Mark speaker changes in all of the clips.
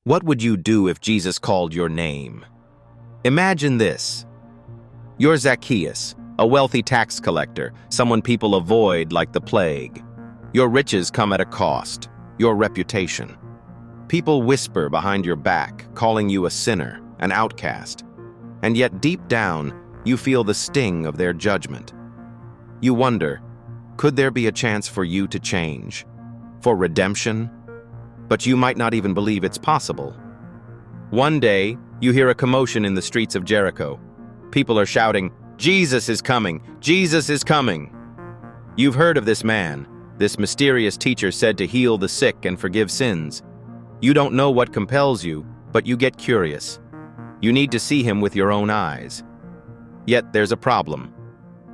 Speaker 1: What would you do if Jesus called your name? Imagine this. You're Zacchaeus, a wealthy tax collector, someone people avoid like the plague. Your riches come at a cost, your reputation. People whisper behind your back, calling you a sinner, an outcast. And yet deep down, you feel the sting of their judgment. You wonder, could there be a chance for you to change? For redemption? But you might not even believe it's possible. One day, you hear a commotion in the streets of Jericho. People are shouting, "Jesus is coming! Jesus is coming!" You've heard of this man, this mysterious teacher said to heal the sick and forgive sins. You don't know what compels you, but you get curious. You need to see him with your own eyes. Yet there's a problem.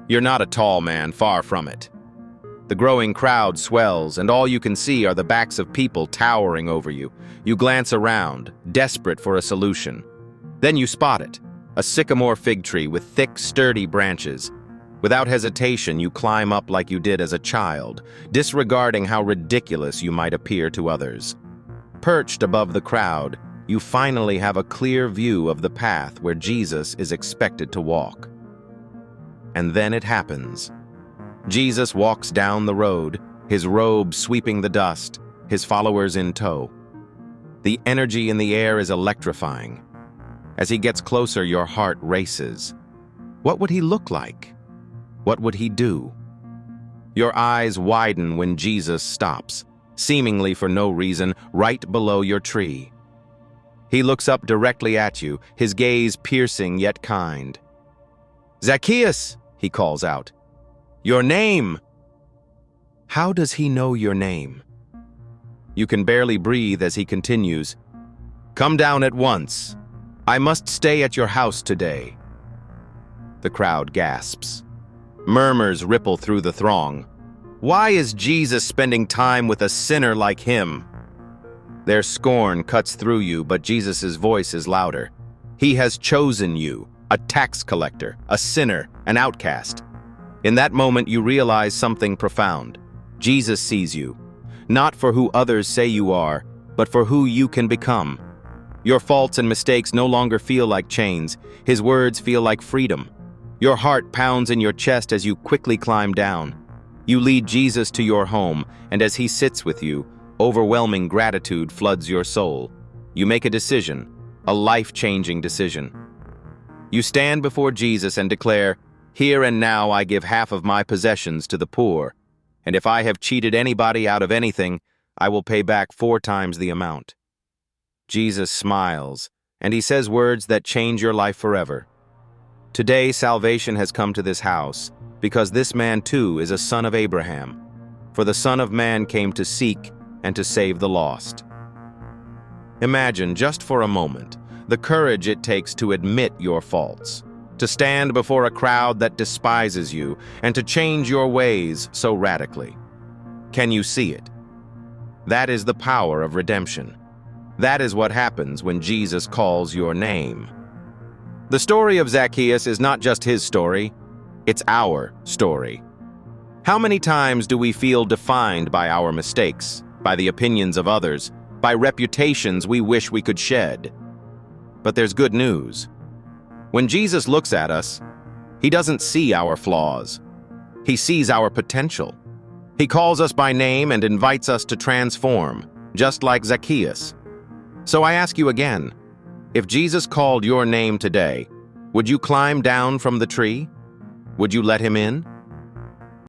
Speaker 1: You're not a tall man, far from it. The growing crowd swells, and all you can see are the backs of people towering over you. You glance around, desperate for a solution. Then you spot it, a sycamore fig tree with thick, sturdy branches. Without hesitation, you climb up like you did as a child, disregarding how ridiculous you might appear to others. Perched above the crowd, you finally have a clear view of the path where Jesus is expected to walk. And then it happens. Jesus walks down the road, his robe sweeping the dust, his followers in tow. The energy in the air is electrifying. As he gets closer, your heart races. What would he look like? What would he do? Your eyes widen when Jesus stops, seemingly for no reason, right below your tree. He looks up directly at you, his gaze piercing yet kind. "Zacchaeus!" he calls out. "Your name!" How does he know your name? You can barely breathe as he continues. "Come down at once. I must stay at your house today." The crowd gasps. Murmurs ripple through the throng. Why is Jesus spending time with a sinner like him? Their scorn cuts through you, but Jesus' voice is louder. He has chosen you, a tax collector, a sinner, an outcast. In that moment, you realize something profound. Jesus sees you, not for who others say you are, but for who you can become. Your faults and mistakes no longer feel like chains. His words feel like freedom. Your heart pounds in your chest as you quickly climb down. You lead Jesus to your home, and as he sits with you, overwhelming gratitude floods your soul. You make a decision, a life-changing decision. You stand before Jesus and declare, "Here and now I give half of my possessions to the poor, and if I have cheated anybody out of anything, I will pay back 4 times the amount." Jesus smiles, and he says words that change your life forever. Today, salvation has come to this house, because this man too is a son of Abraham. For the Son of Man came to seek and to save the lost. Imagine, just for a moment, the courage it takes to admit your faults, to stand before a crowd that despises you, and to change your ways so radically. Can you see it? That is the power of redemption. That is what happens when Jesus calls your name. The story of Zacchaeus is not just his story, it's our story. How many times do we feel defined by our mistakes, by the opinions of others, by reputations we wish we could shed? But there's good news. When Jesus looks at us, he doesn't see our flaws. He sees our potential. He calls us by name and invites us to transform, just like Zacchaeus. So I ask you again, if Jesus called your name today, would you climb down from the tree? Would you let him in?